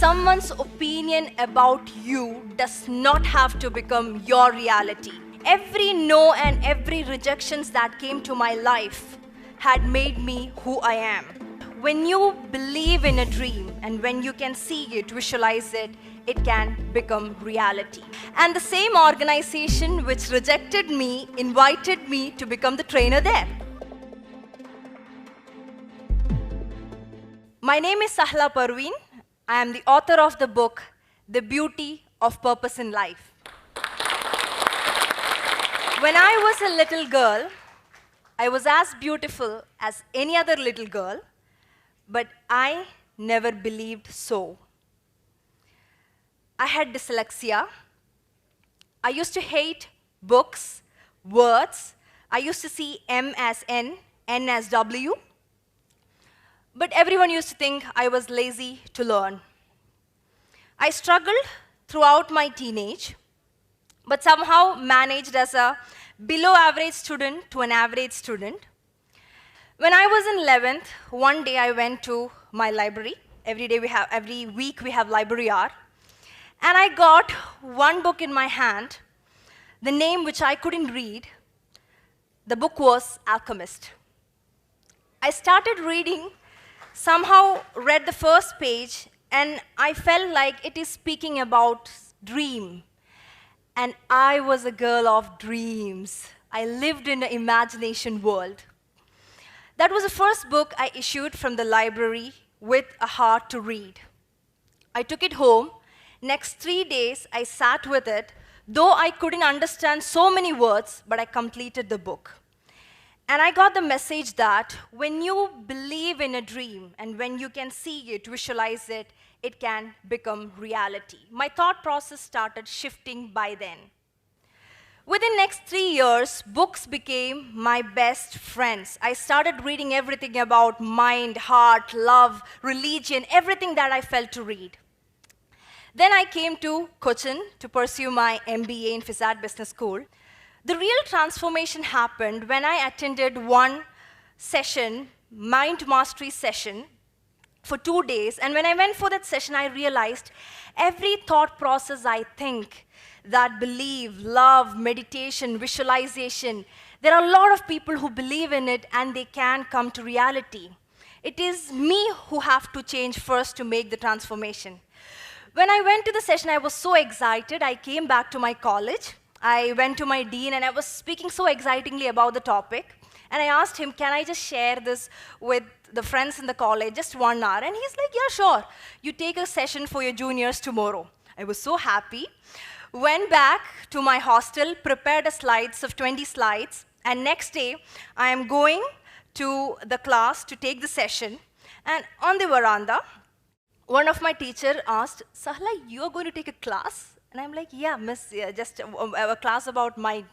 Someone's opinion about you does not have to become your reality. Every no and every rejections that came to my life had made me who I am. When you believe in a dream and when you can see it, visualize it, it can become reality. And the same organization which rejected me invited me to become the trainer there. My name is Sahla Parveen. I am the author of the book, The Beauty of Purpose in Life. When I was a little girl, I was as beautiful as any other little girl, but I never believed so. I had dyslexia. I used to hate books, words. I used to see M as N, N as W. But everyone used to think I was lazy to learn. I struggled throughout my teenage, but somehow managed as a below average student to an average student. When I was in 11th, one day I went to my library. Every week we have library hour. And I got one book in my hand, the name which I couldn't read. The book was Alchemist. I started reading, somehow read the first page, and I felt like it is speaking about dream. And I was a girl of dreams. I lived in an imagination world. That was the first book I issued from the library with a heart to read. I took it home. Next 3 days, I sat with it, though I couldn't understand so many words, but I completed the book. And I got the message that when you believe in a dream and when you can see it, visualize it, it can become reality. My thought process started shifting by then. Within next 3 years, books became my best friends. I started reading everything about mind, heart, love, religion, everything that I felt to read. Then I came to Cochin to pursue my MBA in FISAT Business School. The real transformation happened when I attended one session, mind mastery session, for 2 days. And when I went for that session, I realized every thought process I think, that believe, love, meditation, visualization, there are a lot of people who believe in it and they can come to reality. It is me who have to change first to make the transformation. When I went to the session, I was so excited. I came back to my college. I went to my dean, and I was speaking so excitingly about the topic. And I asked him, can I just share this with the friends in the college, just 1 hour? And he's like, yeah, sure. You take a session for your juniors tomorrow. I was so happy. Went back to my hostel, prepared slides of 20 slides. And next day, I am going to the class to take the session. And on the veranda, one of my teachers asked, Sahla, you are going to take a class? And I'm like, yeah, miss, yeah, just a class about mind.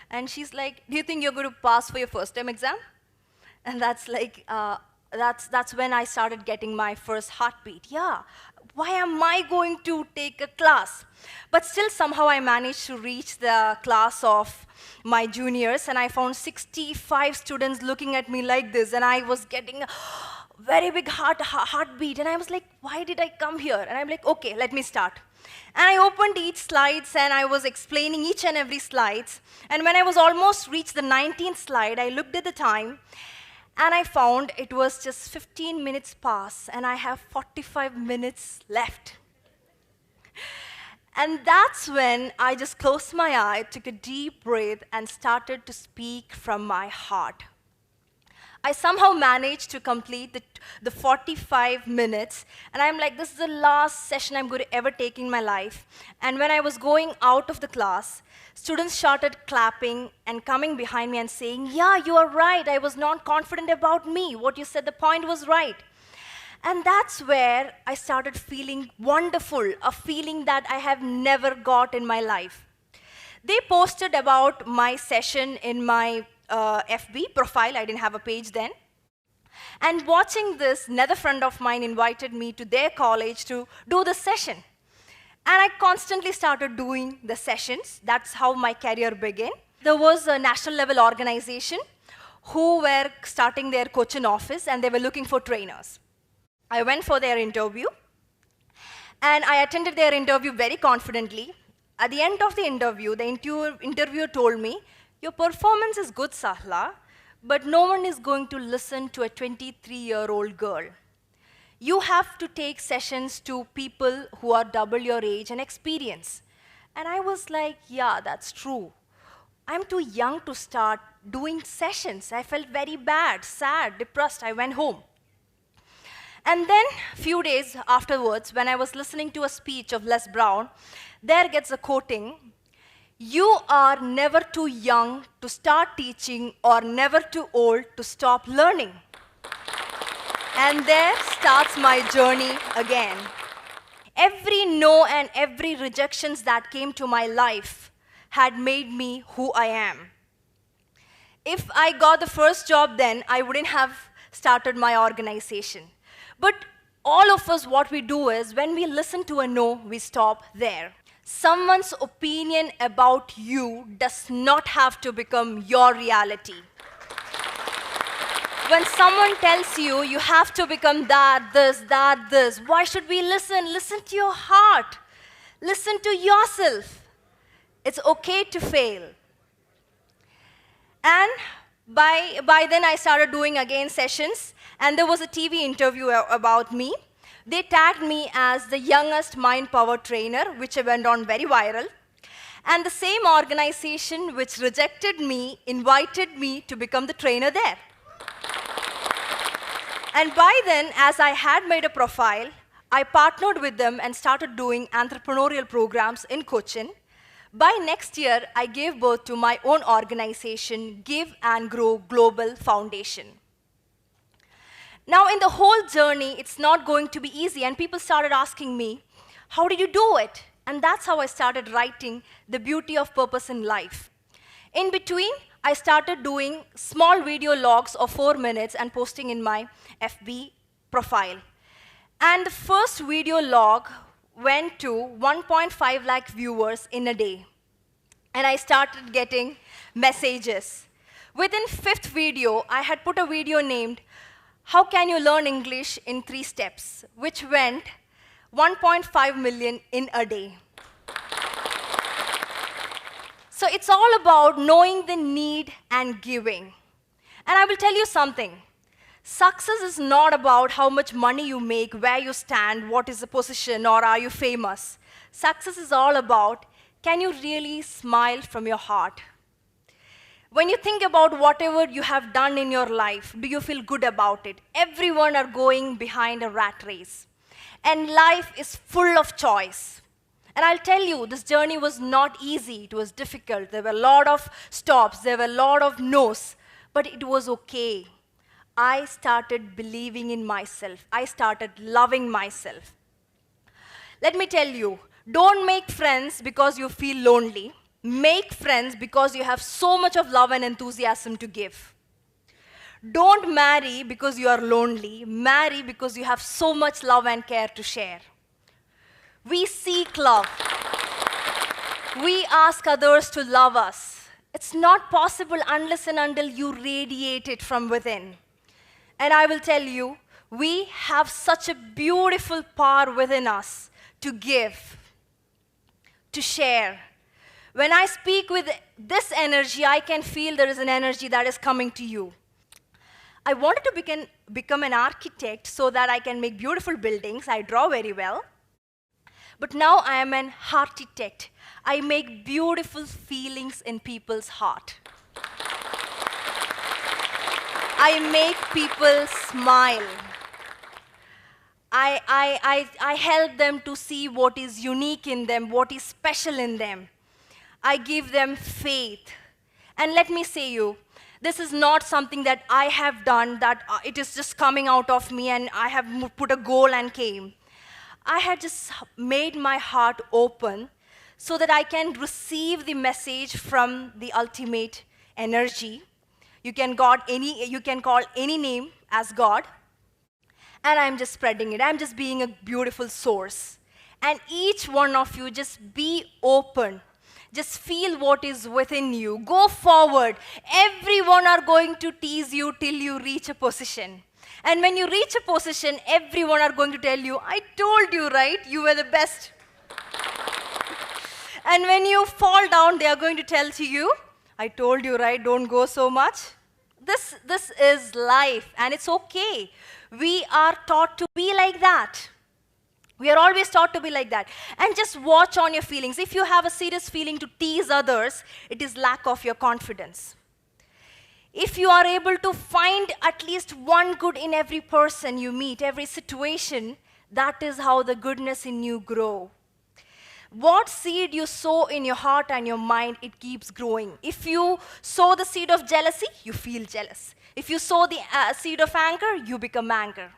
And she's like, do you think you're going to pass for your first time exam? And that's like, that's when I started getting my first heartbeat. Yeah, why am I going to take a class? But still, somehow I managed to reach the class of my juniors, and I found 65 students looking at me like this, and I was getting a very big heartbeat, and I was like, why did I come here? And I'm like, okay, let me start. And I opened each slides, and I was explaining each and every slides. And when I was almost reached the 19th slide, I looked at the time, and I found it was just 15 minutes past, and I have 45 minutes left. And that's when I just closed my eye, took a deep breath, and started to speak from my heart. I somehow managed to complete the 45 minutes, and I'm like, this is the last session I'm going to ever take in my life. And when I was going out of the class, students started clapping and coming behind me and saying, yeah, you are right, I was not confident about me. What you said, the point was right. And that's where I started feeling wonderful, a feeling that I have never got in my life. They posted about my session in my FB profile. I didn't have a page then. And watching this, another friend of mine invited me to their college to do the session. And I constantly started doing the sessions. That's how my career began. There was a national level organization who were starting their Cochin office, and they were looking for trainers. I went for their interview. And I attended their interview very confidently. At the end of the interviewer told me, your performance is good, Sahla, but no one is going to listen to a 23-year-old girl. You have to take sessions to people who are double your age and experience. And I was like, yeah, that's true. I'm too young to start doing sessions. I felt very bad, sad, depressed. I went home. And then, a few days afterwards, when I was listening to a speech of Les Brown, there gets a quoting, you are never too young to start teaching or never too old to stop learning. And there starts my journey again. Every no and every rejections that came to my life had made me who I am. If I got the first job then, I wouldn't have started my organization. But all of us, what we do is, when we listen to a no, we stop there. Someone's opinion about you does not have to become your reality. When someone tells you, you have to become that, this, why should we listen? Listen to your heart. Listen to yourself. It's okay to fail. And by then, I started doing again sessions, and there was a TV interview about me. They tagged me as the youngest mind power trainer, which went on very viral. And the same organization which rejected me invited me to become the trainer there. And by then, as I had made a profile, I partnered with them and started doing entrepreneurial programs in Cochin. By next year, I gave birth to my own organization, Give and Grow Global Foundation. Now, in the whole journey, it's not going to be easy, and people started asking me, how did you do it? And that's how I started writing The Beauty of Purpose in Life. In between, I started doing small video logs of 4 minutes and posting in my FB profile. And the first video log went to 1.5 lakh viewers in a day. And I started getting messages. Within 5th video, I had put a video named, How Can You Learn English in 3 Steps, which went 1.5 million in a day. So it's all about knowing the need and giving. And I will tell you something. Success is not about how much money you make, where you stand, what is the position, or are you famous. Success is all about, can you really smile from your heart? When you think about whatever you have done in your life, do you feel good about it? Everyone are going behind a rat race. And life is full of choice. And I'll tell you, this journey was not easy. It was difficult. There were a lot of stops. There were a lot of no's. But it was okay. I started believing in myself. I started loving myself. Let me tell you, don't make friends because you feel lonely. Make friends because you have so much of love and enthusiasm to give. Don't marry because you are lonely. Marry because you have so much love and care to share. We seek love. We ask others to love us. It's not possible unless and until you radiate it from within. And I will tell you, we have such a beautiful power within us to give, to share. When I speak with this energy, I can feel there is an energy that is coming to you. I wanted to become an architect so that I can make beautiful buildings. I draw very well. But now I am an architect. I make beautiful feelings in people's heart. I make people smile. I help them to see what is unique in them, what is special in them. I give them faith. And let me say you, this is not something that I have done, that it is just coming out of me and I have put a goal and came. I had just made my heart open so that I can receive the message from the ultimate energy. You can call any name as God. And I'm just spreading it. I'm just being a beautiful source. And each one of you, just be open. Just feel what is within you. Go forward. Everyone are going to tease you till you reach a position. And when you reach a position, everyone are going to tell you, I told you, right? You were the best. And when you fall down, they are going to tell to you, I told you, right? Don't go so much. This is life, and it's okay. We are taught to be like that. We are always taught to be like that. And just watch on your feelings. If you have a serious feeling to tease others, it is lack of your confidence. If you are able to find at least one good in every person you meet, every situation, that is how the goodness in you grow. What seed you sow in your heart and your mind, it keeps growing. If you sow the seed of jealousy, you feel jealous. If you sow the seed of anger, you become anger.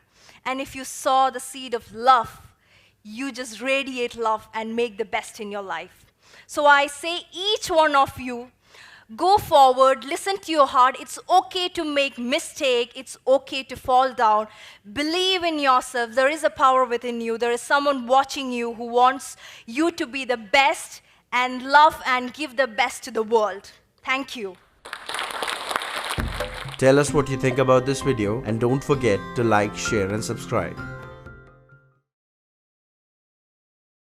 And if you sow the seed of love, you just radiate love and make the best in your life. So I say, each one of you, go forward, listen to your heart. It's okay to make mistake. It's okay to fall down. Believe in yourself. There is a power within you. There is someone watching you who wants you to be the best and love and give the best to the world. Thank you. Tell us what you think about this video and don't forget to like, share and subscribe.